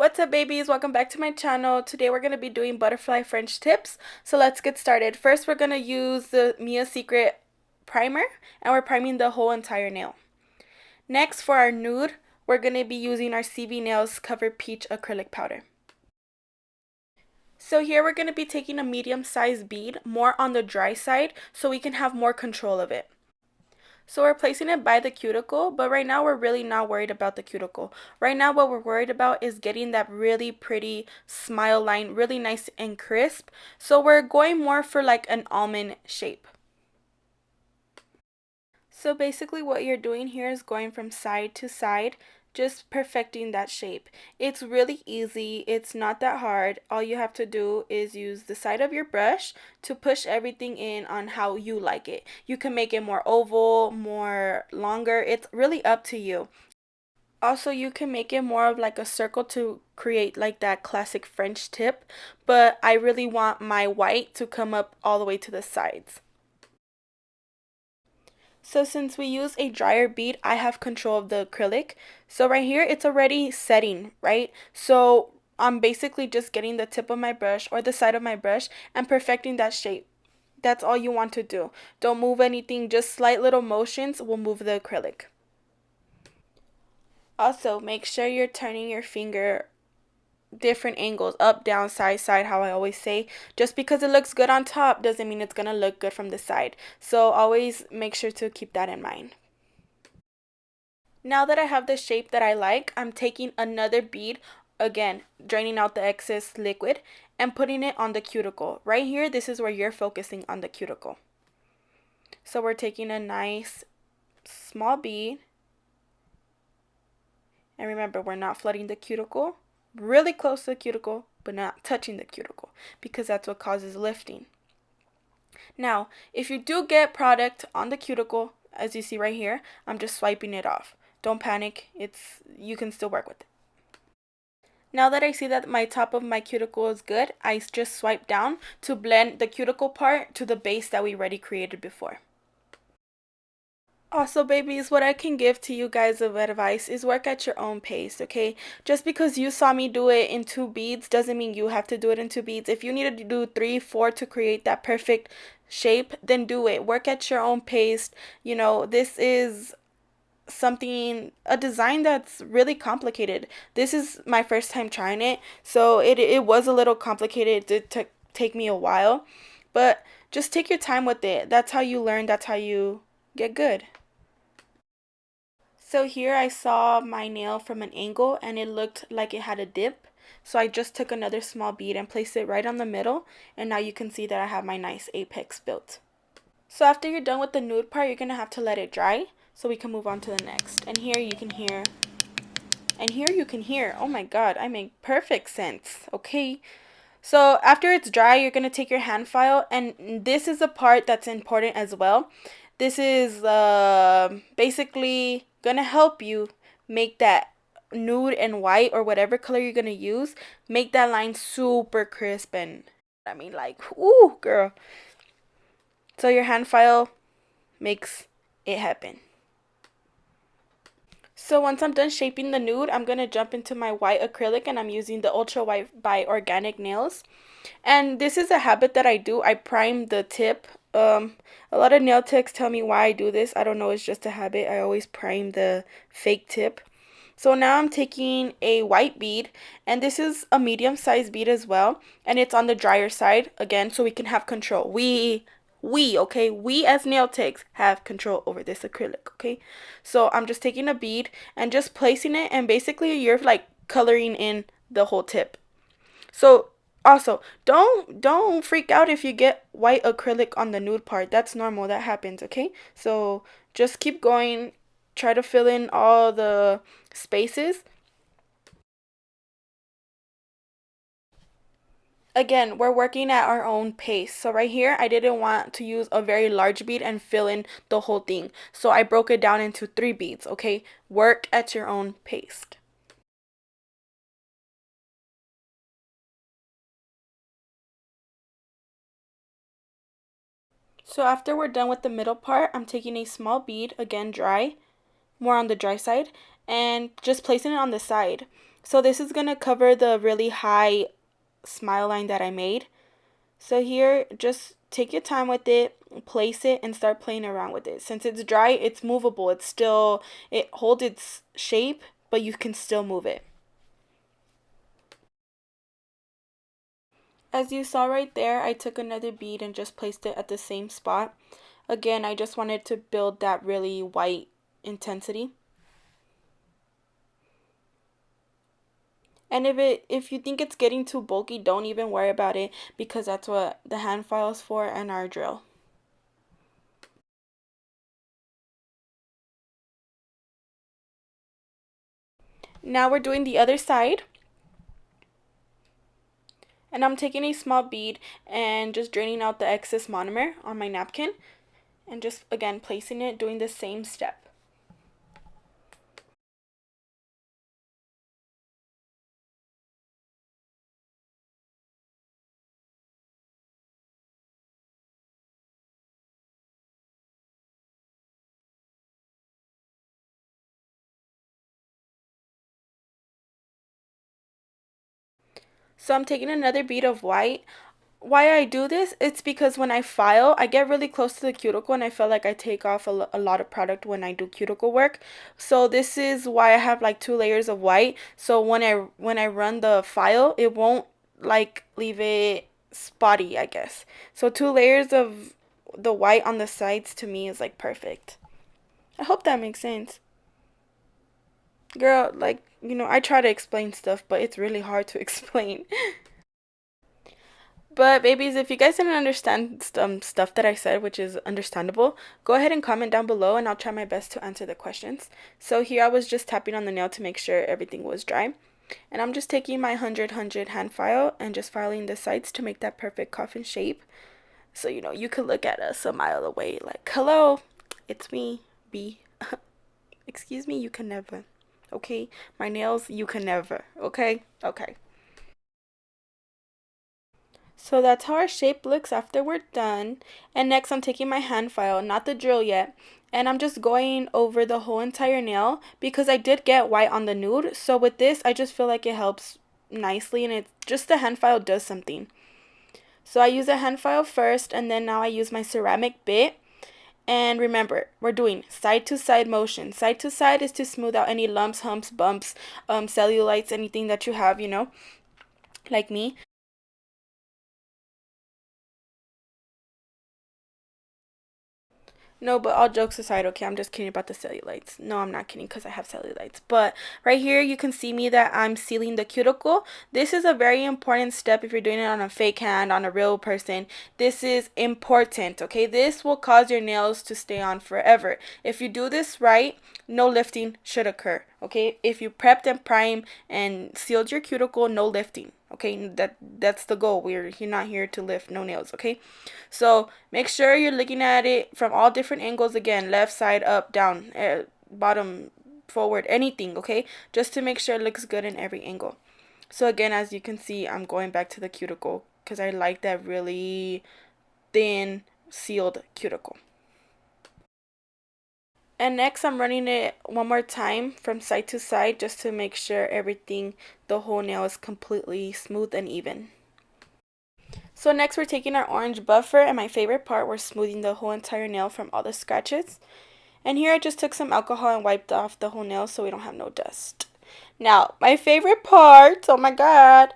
What's up, babies? Welcome back to my channel. Today we're going to be doing butterfly French tips. So let's get started. First, we're going to use the Mia Secret primer, and we're priming the whole entire nail. Next, for our nude, we're going to be using our CV Nails Cover Peach acrylic powder. So here we're going to be taking a medium-sized bead, more on the dry side, so we can have more control of it. So we're placing it by the cuticle, but right now we're really not worried about the cuticle. Right now what we're worried about is getting that really pretty smile line, really nice and crisp. So we're going more for like an almond shape. So basically what you're doing here is going from side to side, just perfecting that shape. It's really easy. It's not that hard. All you have to do is use the side of your brush to push everything in on how you like it. You can make it more oval, more longer. It's really up to you. Also, you can make it more of like a circle to create like that classic French tip, but I really want my white to come up all the way to the sides. So since we use a drier bead, I have control of the acrylic. So right here, it's already setting, right? So I'm basically just getting the tip of my brush or the side of my brush and perfecting that shape. That's all you want to do. Don't move anything, just slight little motions will move the acrylic. Also, make sure you're turning your finger different angles, up, down, side, side, how I always say. Just because it looks good on top doesn't mean it's going to look good from the side. So always make sure to keep that in mind. Now that I have the shape that I like, I'm taking another bead, again, draining out the excess liquid and putting it on the cuticle. Right here, this is where you're focusing on the cuticle. So we're taking a nice small bead. And remember, we're not flooding the cuticle. Really close to the cuticle, but not touching the cuticle because that's what causes lifting. Now, if you do get product on the cuticle, as you see right here, I'm just swiping it off. Don't panic. You can still work with it. Now that I see that my top of my cuticle is good, I just swipe down to blend the cuticle part to the base that we already created before. Also, babies, what I can give to you guys of advice is work at your own pace, okay? Just because you saw me do it in 2 beads doesn't mean you have to do it in 2 beads. If you need to do 3, 4 to create that perfect shape, then do it. Work at your own pace. You know, this is a design that's really complicated. This is my first time trying it, so it was a little complicated. It did take me a while, but just take your time with it. That's how you learn. That's how you get good. So here I saw my nail from an angle and it looked like it had a dip. So I just took another small bead and placed it right on the middle, and now you can see that I have my nice apex built. So after you're done with the nude part, you're going to have to let it dry so we can move on to the next. And here you can hear, oh my god, I make perfect sense, okay? So after it's dry, you're going to take your hand file, and this is a part that's important as well. This is basically going to help you make that nude and white or whatever color you're going to use, make that line super crisp and, I mean, like, ooh, girl. So your hand file makes it happen. So once I'm done shaping the nude, I'm going to jump into my white acrylic, and I'm using the Ultra White by Organic Nails. And this is a habit that I do. I prime the tip. A lot of nail techs tell me why I do this. I don't know. It's just a habit. I always prime the fake tip. So now I'm taking a white bead, and this is a medium-sized bead as well, and it's on the drier side again, so we can have control. Okay, we as nail techs have control over this acrylic, okay? So I'm just taking a bead and just placing it, and basically you're like coloring in the whole tip. So also, don't freak out if you get white acrylic on the nude part. That's normal. That happens, okay? So just keep going. Try to fill in all the spaces. Again, we're working at our own pace. So right here, I didn't want to use a very large bead and fill in the whole thing. So I broke it down into 3 beads, okay? Work at your own pace. So after we're done with the middle part, I'm taking a small bead, again dry, more on the dry side, and just placing it on the side. So this is going to cover the really high smile line that I made. So here, just take your time with it, place it, and start playing around with it. Since it's dry, it's movable. It holds its shape, but you can still move it. As you saw right there, I took another bead and just placed it at the same spot. Again, I just wanted to build that really white intensity. And if you think it's getting too bulky, don't even worry about it, because that's what the hand file is for and our drill. Now we're doing the other side. And I'm taking a small bead and just draining out the excess monomer on my napkin. And just, again, placing it, doing the same step. So I'm taking another bead of white. Why I do this, it's because when I file, I get really close to the cuticle and I feel like I take off a lot of product when I do cuticle work. So this is why I have like 2 layers of white. So when I run the file, it won't like leave it spotty, I guess. So 2 layers of the white on the sides to me is like perfect. I hope that makes sense. Girl, like, I try to explain stuff, but it's really hard to explain. But babies, if you guys didn't understand some stuff that I said, which is understandable, go ahead and comment down below and I'll try my best to answer the questions. So here I was just tapping on the nail to make sure everything was dry. And I'm just taking my 100 hand file and just filing the sides to make that perfect coffin shape. So, you could look at us a mile away like, hello, it's me, B. Excuse me, you can never. Okay? My nails, you can never. Okay? Okay. So that's how our shape looks after we're done. And next I'm taking my hand file, not the drill yet. And I'm just going over the whole entire nail because I did get white on the nude. So with this, I just feel like it helps nicely and it's just the hand file does something. So I use a hand file first and then now I use my ceramic bit. And remember, we're doing side to side motion. Side to side is to smooth out any lumps, humps, bumps, cellulites, anything that you have, like me. No, but all jokes aside, okay, I'm just kidding about the cellulites. No, I'm not kidding because I have cellulites. But right here, you can see me that I'm sealing the cuticle. This is a very important step if you're doing it on a fake hand, on a real person. This is important, okay? This will cause your nails to stay on forever. If you do this right, no lifting should occur, okay? If you prepped and primed and sealed your cuticle, no lifting. Okay, that's the goal. You're not here to lift no nails, okay? So make sure you're looking at it from all different angles again, left side, up, down, bottom, forward, anything, okay? Just to make sure it looks good in every angle. So again, as you can see, I'm going back to the cuticle because I like that really thin sealed cuticle. And next I'm running it one more time from side to side just to make sure everything, the whole nail is completely smooth and even. So next we're taking our orange buffer, and my favorite part, we're smoothing the whole entire nail from all the scratches. And here I just took some alcohol and wiped off the whole nail so we don't have no dust. Now, my favorite part, oh my god.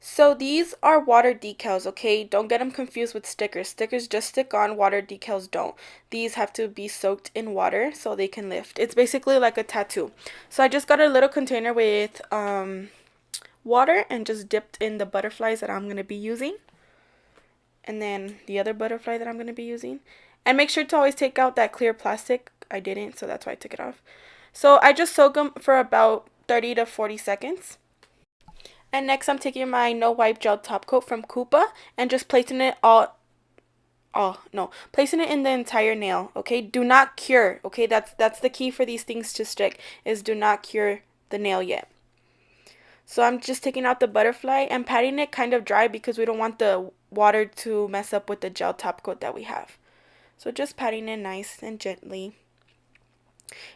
So these are water decals, okay? Don't get them confused with stickers. Stickers just stick on, water decals don't. These have to be soaked in water so they can lift. It's basically like a tattoo. So I just got a little container with water and just dipped in the butterflies that I'm going to be using. And then the other butterfly that I'm going to be using. And make sure to always take out that clear plastic. I didn't, so that's why I took it off. So I just soak them for about 30 to 40 seconds. And next I'm taking my no wipe gel top coat from Koopa and just placing it placing it in the entire nail, okay? Do not cure, okay? That's the key for these things to stick, is do not cure the nail yet. So I'm just taking out the butterfly and patting it kind of dry because we don't want the water to mess up with the gel top coat that we have. So just patting it nice and gently.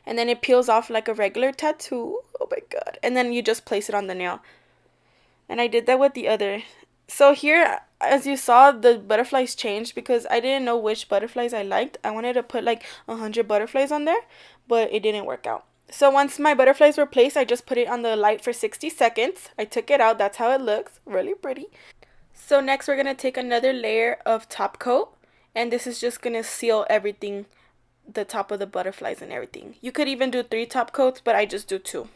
And then it peels off like a regular tattoo. Oh Oh my god. And then you just place it on the nail. And I did that with the other. So here, as you saw, the butterflies changed because I didn't know which butterflies I liked. I wanted to put like 100 butterflies on there, but it didn't work out. So once my butterflies were placed, I just put it on the light for 60 seconds. I took it out. That's how it looks. Really pretty. So next we're going to take another layer of top coat. And this is just going to seal everything, the top of the butterflies and everything. You could even do 3 top coats, but I just do 2.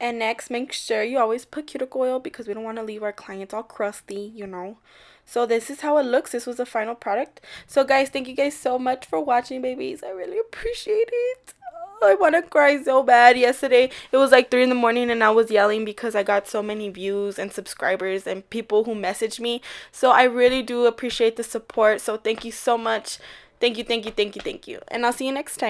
And next, make sure you always put cuticle oil because we don't want to leave our clients all crusty, you know. So this is how it looks. This was the final product. So guys, thank you guys so much for watching, babies. I really appreciate it. Oh, I want to cry so bad. Yesterday, it was like 3 in the morning and I was yelling because I got so many views and subscribers and people who messaged me. So I really do appreciate the support. So thank you so much. Thank you, thank you, thank you, thank you. And I'll see you next time.